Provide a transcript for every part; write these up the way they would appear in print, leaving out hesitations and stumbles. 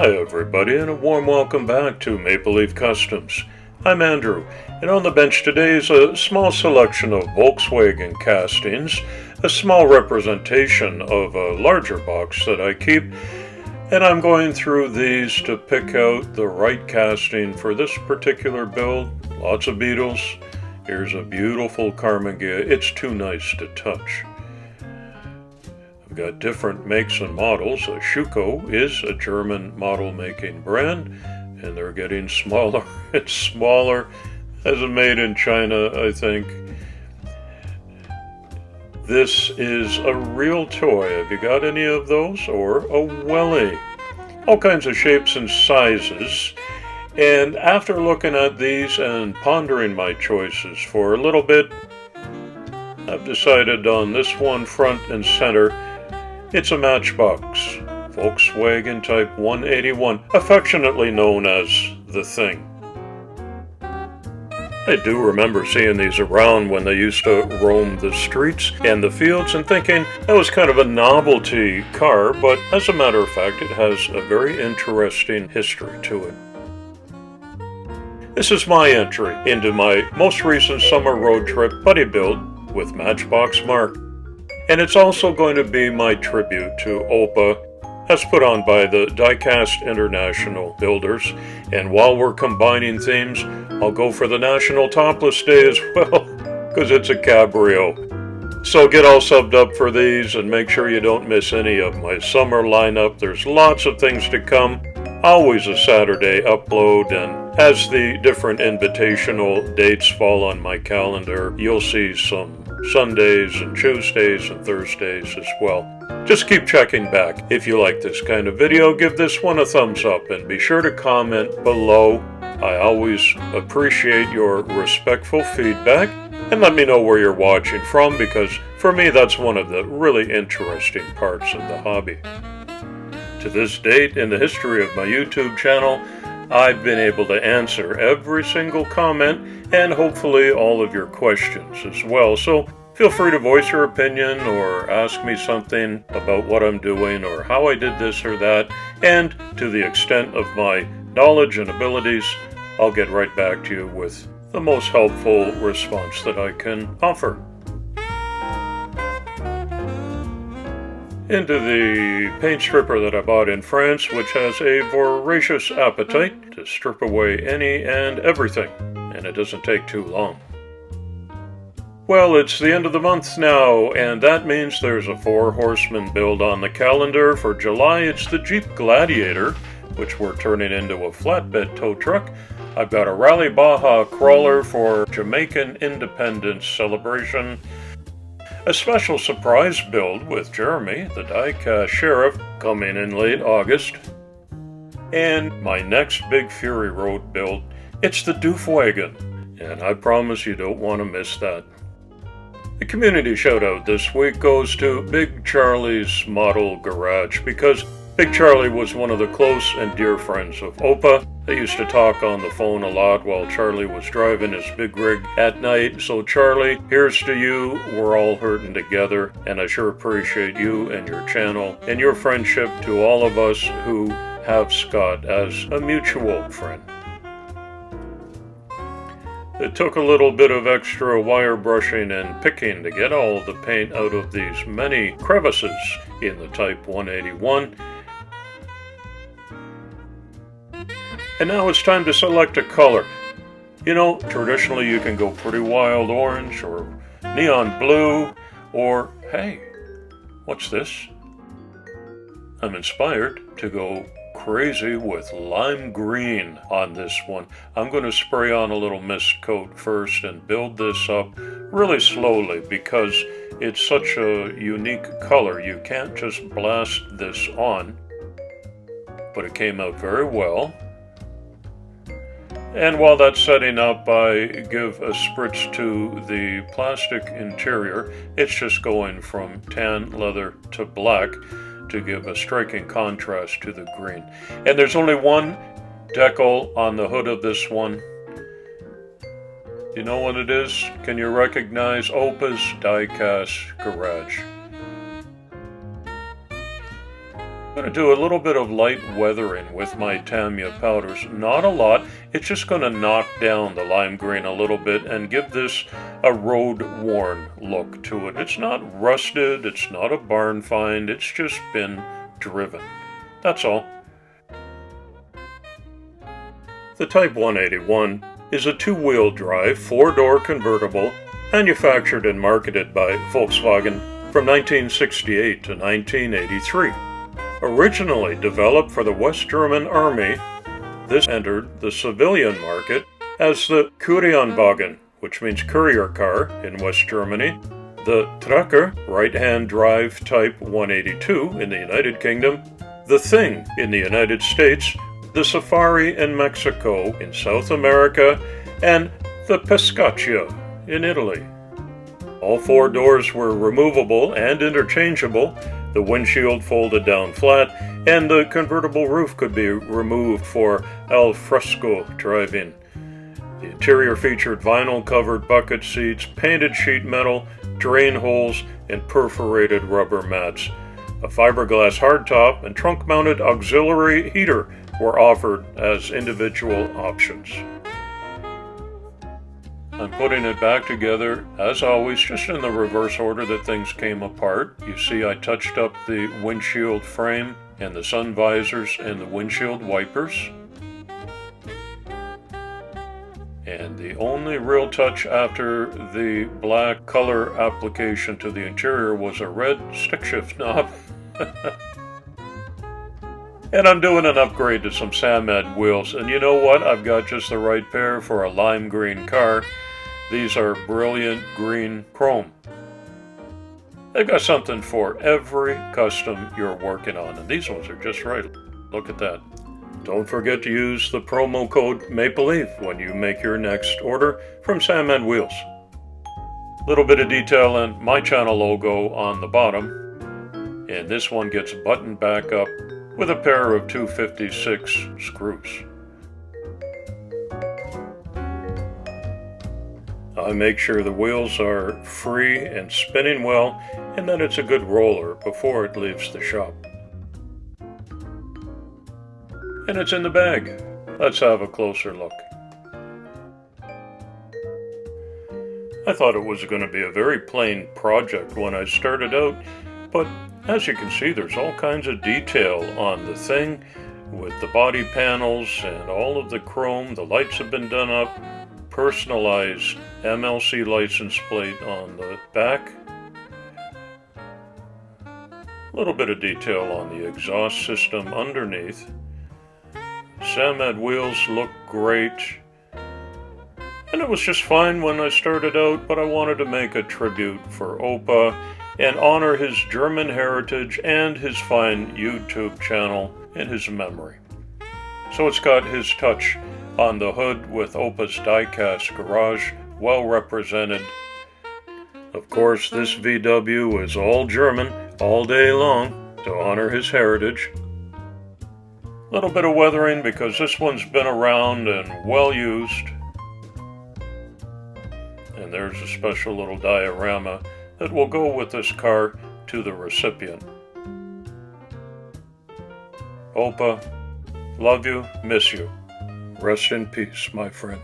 Hi everybody, and a warm welcome back to Maple Leaf Customs. I'm Andrew, and on the bench today is a small selection of Volkswagen castings, a small representation of a larger box that I keep, and I'm going through these to pick out the right casting for this particular build. Lots of Beetles. Here's a beautiful Karmann Ghia. It's too nice to touch. We've got different makes and models. Schuko is a German model-making brand, and they're getting smaller and smaller as a made in China, I think. This is a real toy. Have you got any of those? Or a welly? All kinds of shapes and sizes. And after looking at these and pondering my choices for a little bit, I've decided on this one front and center. It's a Matchbox Volkswagen Type 181, affectionately known as the Thing. I do remember seeing these around when they used to roam the streets and the fields and thinking that was kind of a novelty car, but as a matter of fact, it has a very interesting history to it. This is my entry into my most recent summer road trip buddy build with Matchbox Mark. And it's also going to be my tribute to OPA, as put on by the Diecast International Builders. And while we're combining themes, I'll go for the National Topless Day as well, because it's a cabrio. So get all subbed up for these and make sure you don't miss any of my summer lineup. There's lots of things to come. Always a Saturday upload, and as the different invitational dates fall on my calendar, you'll see some Sundays and Tuesdays and Thursdays as well. Just keep checking back. If you like this kind of video, give this one a thumbs up and be sure to comment below. I always appreciate your respectful feedback, and let me know where you're watching from, because for me that's one of the really interesting parts of the hobby. To this date in the history of my YouTube channel, I've been able to answer every single comment and hopefully all of your questions as well. So feel free to voice your opinion or ask me something about what I'm doing or how I did this or that. And to the extent of my knowledge and abilities, I'll get right back to you with the most helpful response that I can offer. Into the paint stripper that I bought in France, which has a voracious appetite to strip away any and everything, and it doesn't take too long. Well, it's the end of the month now, and that means there's a 4-horseman build on the calendar. For July, it's the Jeep Gladiator, which we're turning into a flatbed tow truck. I've got a Rally Baja crawler for Jamaican Independence celebration. A special surprise build with Jeremy, the Diecast Sheriff, coming in late August. And my next big Fury Road build, it's the Doofwagon, and I promise you don't want to miss that. The community shout out this week goes to Big Charlie's Model Garage, because Big Charlie was one of the close and dear friends of OPA. They used to talk on the phone a lot while Charlie was driving his big rig at night. So Charlie, here's to you. We're all hurting together, and I sure appreciate you and your channel and your friendship to all of us who have Scott as a mutual friend. It took a little bit of extra wire brushing and picking to get all the paint out of these many crevices in the Type 181. And now it's time to select a color. You know, traditionally you can go pretty wild orange or neon blue, or hey, what's this? I'm inspired to go crazy with lime green on this one. I'm going to spray on a little mist coat first and build this up really slowly because it's such a unique color. You can't just blast this on, but it came out very well. And while that's setting up, I give a spritz to the plastic interior. It's just going from tan leather to black to give a striking contrast to the green. And there's only one decal on the hood of this one. You know what it is? Can you recognize Opa's Diecast Garage? going to do a little bit of light weathering with my Tamiya powders. Not a lot. It's just going to knock down the lime green a little bit and give this a road-worn look to it. It's not rusted. It's not a barn find. It's just been driven. That's all. The Type 181 is a two-wheel drive, four-door convertible manufactured and marketed by Volkswagen from 1968 to 1983. Originally developed for the West German Army, this entered the civilian market as the Kurierwagen, which means courier car in West Germany, the Trucker right-hand drive Type 182 in the United Kingdom, the Thing in the United States, the Safari in Mexico, in South America, and the Pescaccia in Italy. All four doors were removable and interchangeable, the windshield folded down flat, and the convertible roof could be removed for al fresco driving. The interior featured vinyl-covered bucket seats, painted sheet metal, drain holes, and perforated rubber mats. A fiberglass hardtop and trunk-mounted auxiliary heater were offered as individual options. I'm putting it back together, as always, just in the reverse order that things came apart. You see I touched up the windshield frame and the sun visors and the windshield wipers. And the only real touch after the black color application to the interior was a red stick shift knob. And I'm doing an upgrade to some Samad wheels. And you know what? I've got just the right pair for a lime green car. These are brilliant green chrome. They've got something for every custom you're working on. And these ones are just right. Look at that. Don't forget to use the promo code MAPLELEAF when you make your next order from Samad Wheels. Little bit of detail on my channel logo on the bottom. And this one gets buttoned back up with a pair of 256 screws. I make sure the wheels are free and spinning well, and that it's a good roller before it leaves the shop. And it's in the bag. Let's have a closer look. I thought it was going to be a very plain project when I started out, but as you can see, there's all kinds of detail on the Thing with the body panels and all of the chrome. The lights have been done up, personalized MLC license plate on the back. A little bit of detail on the exhaust system underneath. Samad wheels look great. And it was just fine when I started out, but I wanted to make a tribute for Opa and honor his German heritage and his fine YouTube channel in his memory. So it's got his touch on the hood with Opa's Diecast garage, well represented. Of course, this VW is all German all day long to honor his heritage. A little bit of weathering because this one's been around and well used. And there's a special little diorama that will go with this car to the recipient. Opa, love you, miss you. Rest in peace, my friend.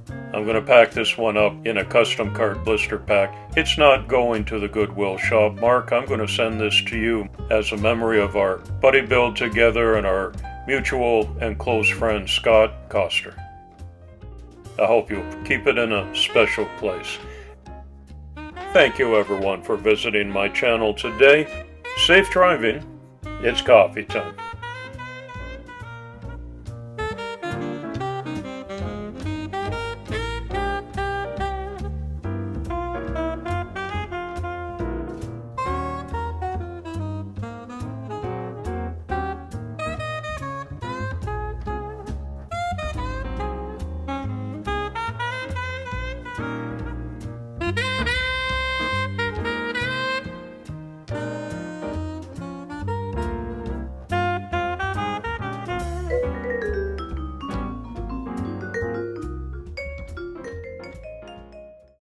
I'm going to pack this one up in a custom cart blister pack. It's not going to the Goodwill shop. Mark, I'm going to send this to you as a memory of our buddy build together and our mutual and close friend, Scott Koster. I hope you'll keep it in a special place. Thank you everyone for visiting my channel today. Safe driving. It's coffee time.